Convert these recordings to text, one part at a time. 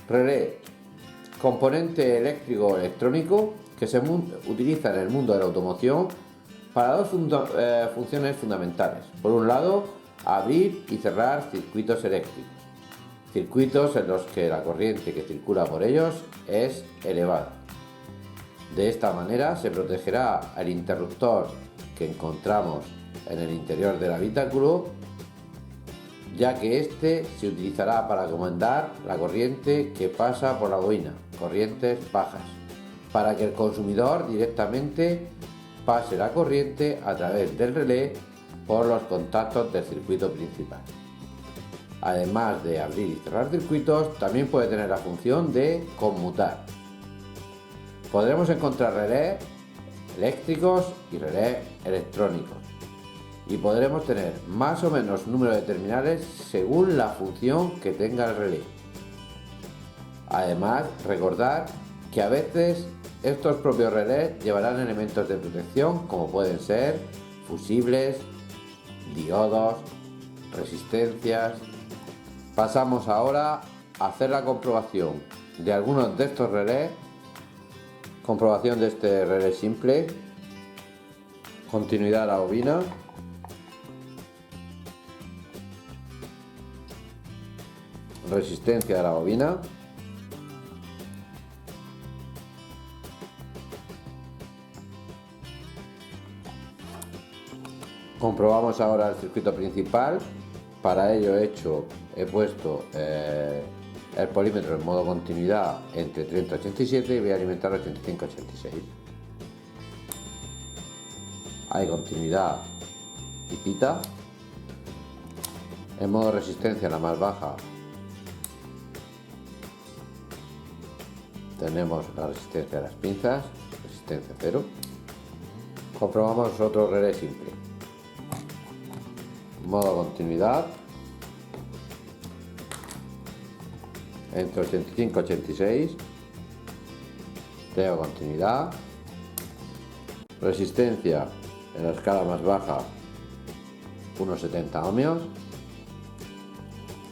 Relé, componente eléctrico electrónico que se utiliza en el mundo de la automoción para dos funciones fundamentales. Por un lado, abrir y cerrar circuitos eléctricos, circuitos en los que la corriente que circula por ellos es elevada. De esta manera se protegerá el interruptor que encontramos en el interior del habitáculo, ya que este se utilizará para comandar la corriente que pasa por la bobina, corrientes bajas, para que el consumidor directamente pase la corriente a través del relé por los contactos del circuito principal. Además de abrir y cerrar circuitos, también puede tener la función de conmutar. Podremos encontrar relés eléctricos y relés electrónicos, y podremos tener más o menos número de terminales según la función que tenga el relé. Además, recordar que a veces estos propios relés llevarán elementos de protección como pueden ser fusibles, diodos, resistencias. Pasamos ahora a hacer la comprobación de algunos de estos relés. Comprobación de este relé simple. Continuidad de la bobina. Resistencia de la bobina. Comprobamos ahora el circuito principal. Para ello he puesto el polímetro en modo continuidad entre 30 y 87 y voy a alimentar 85-86. Hay continuidad y pita. En modo resistencia, la más baja, tenemos la resistencia de las pinzas, resistencia 0. Comprobamos otro relé simple. Modo continuidad entre 85 y 86. Tengo continuidad. Resistencia en la escala más baja, unos 70 ohmios.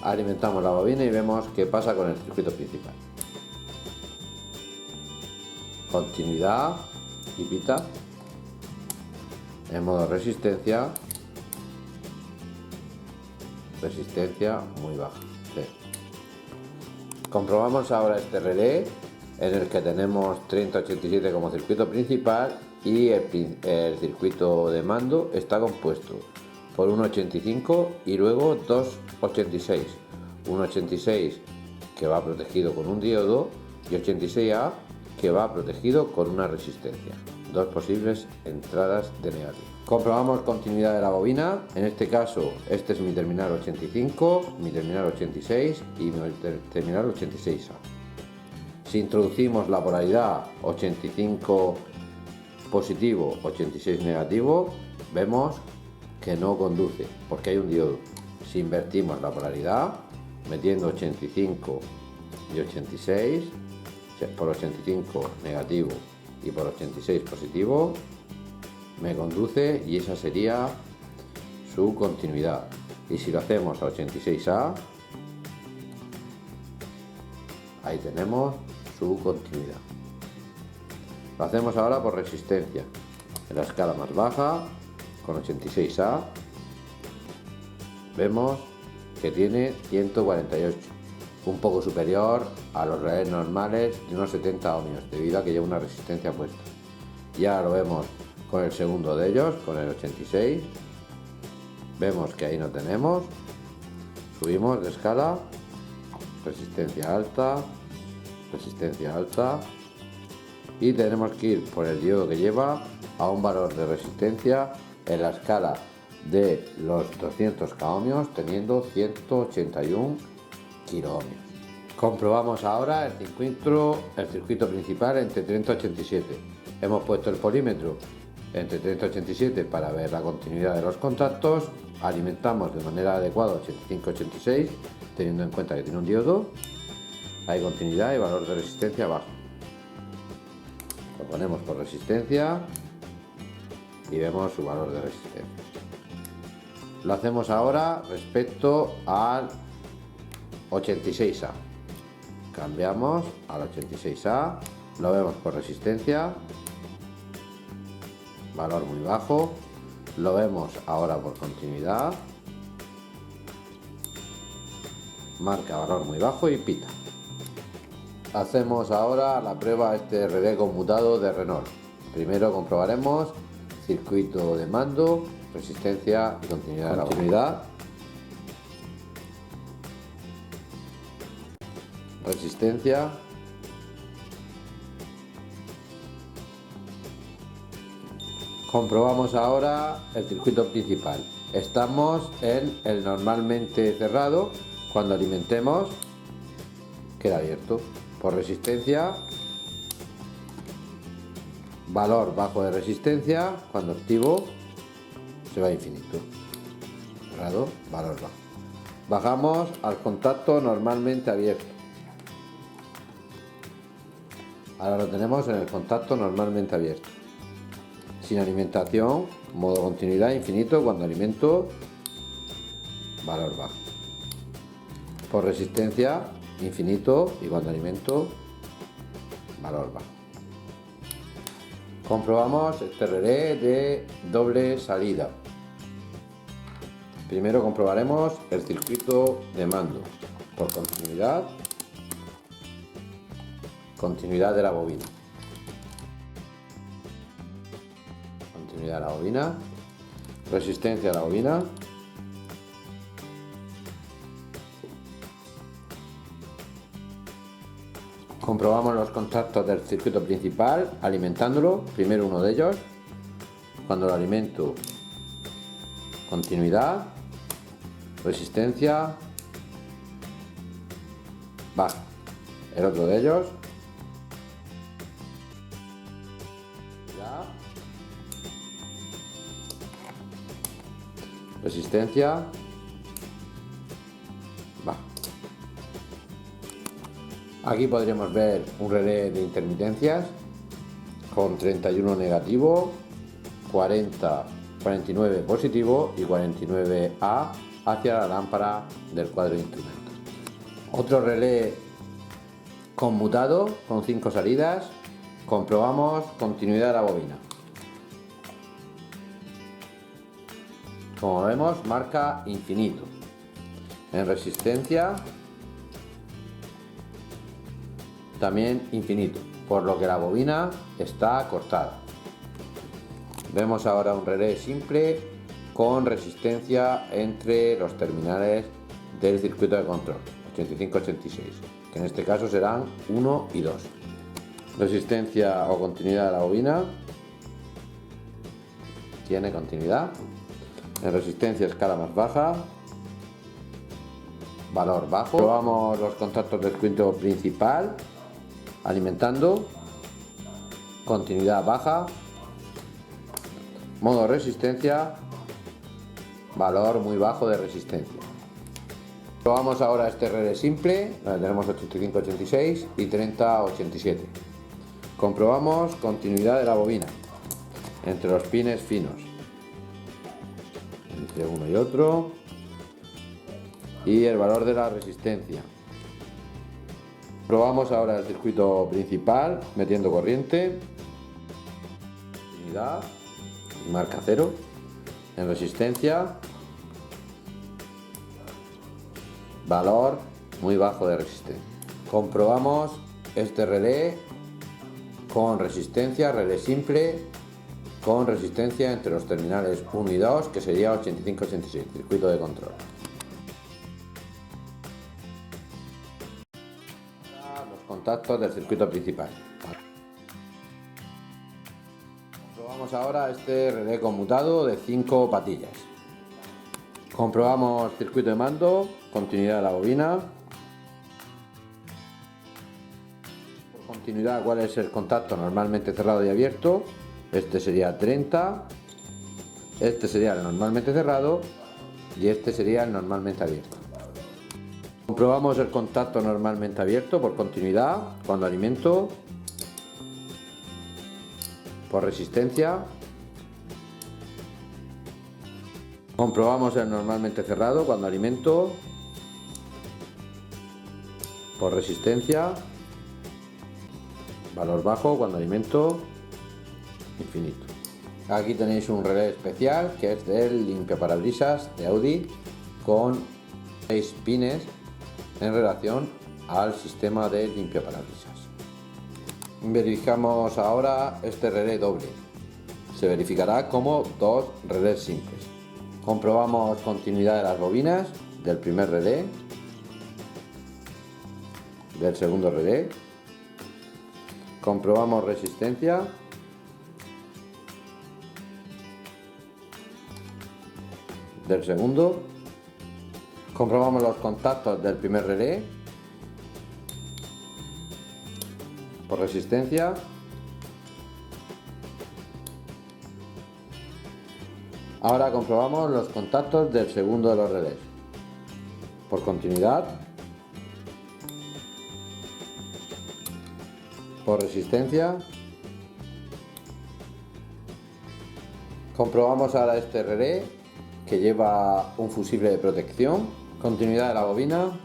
Alimentamos la bobina y vemos qué pasa con el circuito principal. Continuidad y pita. En modo resistencia. Resistencia muy baja. Sí. Comprobamos ahora este relé en el que tenemos 3087 como circuito principal y el circuito de mando está compuesto por un 85 y luego dos 86. Un 86 que va protegido con un diodo y 86A que va protegido con una resistencia. Dos posibles entradas de negativo. Comprobamos continuidad de la bobina. En este caso, este es mi terminal 85, mi terminal 86 y mi terminal 86A. Si introducimos la polaridad 85 positivo, 86 negativo, vemos que no conduce porque hay un diodo. Si invertimos la polaridad, metiendo 85 y 86, por 85 negativo y por 86 positivo, me conduce y esa sería su continuidad. Y si lo hacemos a 86A, ahí tenemos su continuidad. Lo hacemos ahora por resistencia. En la escala más baja, con 86A, vemos que tiene 148, un poco superior a los relés normales de unos 70 ohmios, debido a que lleva una resistencia puesta. Ya lo vemos con el segundo de ellos, con el 86. Vemos que ahí no tenemos. Subimos de escala, resistencia alta y tenemos que ir por el diodo que lleva a un valor de resistencia en la escala de los 200 k-ohmios, teniendo 181 kilo-ohmios. Comprobamos ahora el circuito principal entre 30 y 87. Hemos puesto el polímetro entre 30 y 87 para ver la continuidad de los contactos. Alimentamos de manera adecuada 85-86, teniendo en cuenta que tiene un diodo. Hay continuidad y valor de resistencia bajo. Lo ponemos por resistencia y vemos su valor de resistencia. Lo hacemos ahora respecto al 86A. Cambiamos al 86A, lo vemos por resistencia, valor muy bajo, lo vemos ahora por continuidad, marca valor muy bajo y pita. Hacemos ahora la prueba este relé conmutado de Renault. Primero comprobaremos circuito de mando, resistencia y continuidad. Resistencia. Comprobamos ahora el circuito principal. Estamos en el normalmente cerrado. Cuando alimentemos queda abierto. Por resistencia, valor bajo de resistencia. Cuando activo se va a infinito. Cerrado, valor bajo. Bajamos al contacto normalmente abierto. Ahora lo tenemos en el contacto normalmente abierto. Sin alimentación, modo continuidad infinito. Cuando alimento, valor bajo. Por resistencia, infinito, y cuando alimento, valor bajo. Comprobamos este relé de doble salida. Primero comprobaremos el circuito de mando por continuidad de la bobina. Continuidad de la bobina, resistencia de la bobina. Comprobamos los contactos del circuito principal alimentándolo. Primero uno de ellos. Cuando lo alimento, continuidad, resistencia, baja. El otro de ellos, resistencia, baja. Aquí podríamos ver un relé de intermitencias con 31 negativo, 49 positivo y 49A hacia la lámpara del cuadro de instrumentos. Otro relé conmutado con 5 salidas. Comprobamos continuidad de la bobina. Como vemos, marca infinito. En resistencia también infinito, por lo que la bobina está cortada. Vemos ahora un relé simple con resistencia entre los terminales del circuito de control 85-86, que en este caso serán 1 y 2. Resistencia o continuidad de la bobina, tiene continuidad. En resistencia escala más baja, valor bajo. Probamos los contactos del circuito principal alimentando, continuidad baja, modo resistencia, valor muy bajo de resistencia. Probamos ahora este relé simple, donde tenemos 85-86 y 30-87. Comprobamos continuidad de la bobina entre los pines finos, entre uno y otro, y el valor de la resistencia. Probamos ahora el circuito principal metiendo corriente, unidad y marca 0. En resistencia, valor muy bajo de resistencia. Comprobamos este relé con resistencia, relé simple con resistencia entre los terminales 1 y 2, que sería 85-86, circuito de control. Contactos del circuito principal. Comprobamos ahora este relé conmutado de 5 patillas. Comprobamos circuito de mando, continuidad de la bobina. Por continuidad, cuál es el contacto normalmente cerrado y abierto. Este sería 30, este sería el normalmente cerrado y este sería el normalmente abierto. Comprobamos el contacto normalmente abierto por continuidad, cuando alimento, por resistencia. Comprobamos el normalmente cerrado cuando alimento, por resistencia, valor bajo cuando alimento, infinito. Aquí tenéis un relé especial que es del limpiaparabrisas de Audi con 6 pines en relación al sistema de limpiaparabrisas. Verificamos ahora este relé doble. Se verificará como 2 relés simples. Comprobamos continuidad de las bobinas del primer relé, del segundo relé. Comprobamos resistencia. Del segundo. Comprobamos los contactos del primer relé por resistencia. Ahora comprobamos los contactos del segundo de los relés por continuidad, por resistencia. Comprobamos ahora este relé que lleva un fusible de protección, continuidad de la bobina,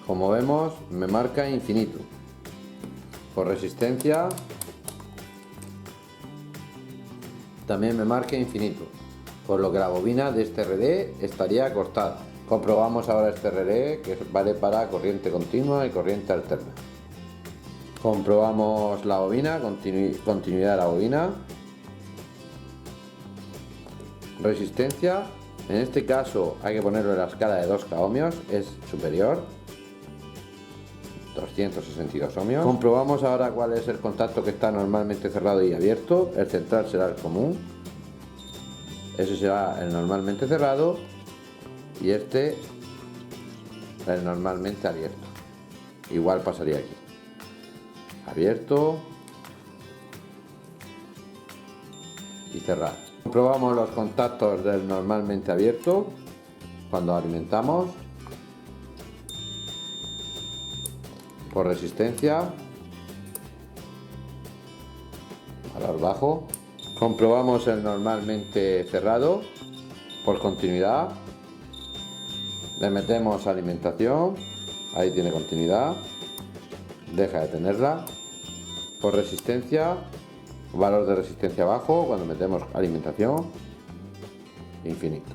como vemos me marca infinito, por resistencia también me marca infinito, por lo que la bobina de este relé estaría cortada. Comprobamos ahora este relé que vale para corriente continua y corriente alterna. Comprobamos la bobina, continuidad de la bobina, resistencia. En este caso hay que ponerlo en la escala de 2 ohmios, es superior, 262 ohmios. Comprobamos ahora cuál es el contacto que está normalmente cerrado y abierto. El central será el común, ese será el normalmente cerrado y este el normalmente abierto. Igual pasaría aquí, abierto y cerrado. Comprobamos los contactos del normalmente abierto cuando alimentamos, por resistencia, valor bajo. Comprobamos el normalmente cerrado por continuidad, le metemos alimentación, ahí tiene continuidad, deja de tenerla, por resistencia, valor de resistencia bajo cuando metemos alimentación, infinito.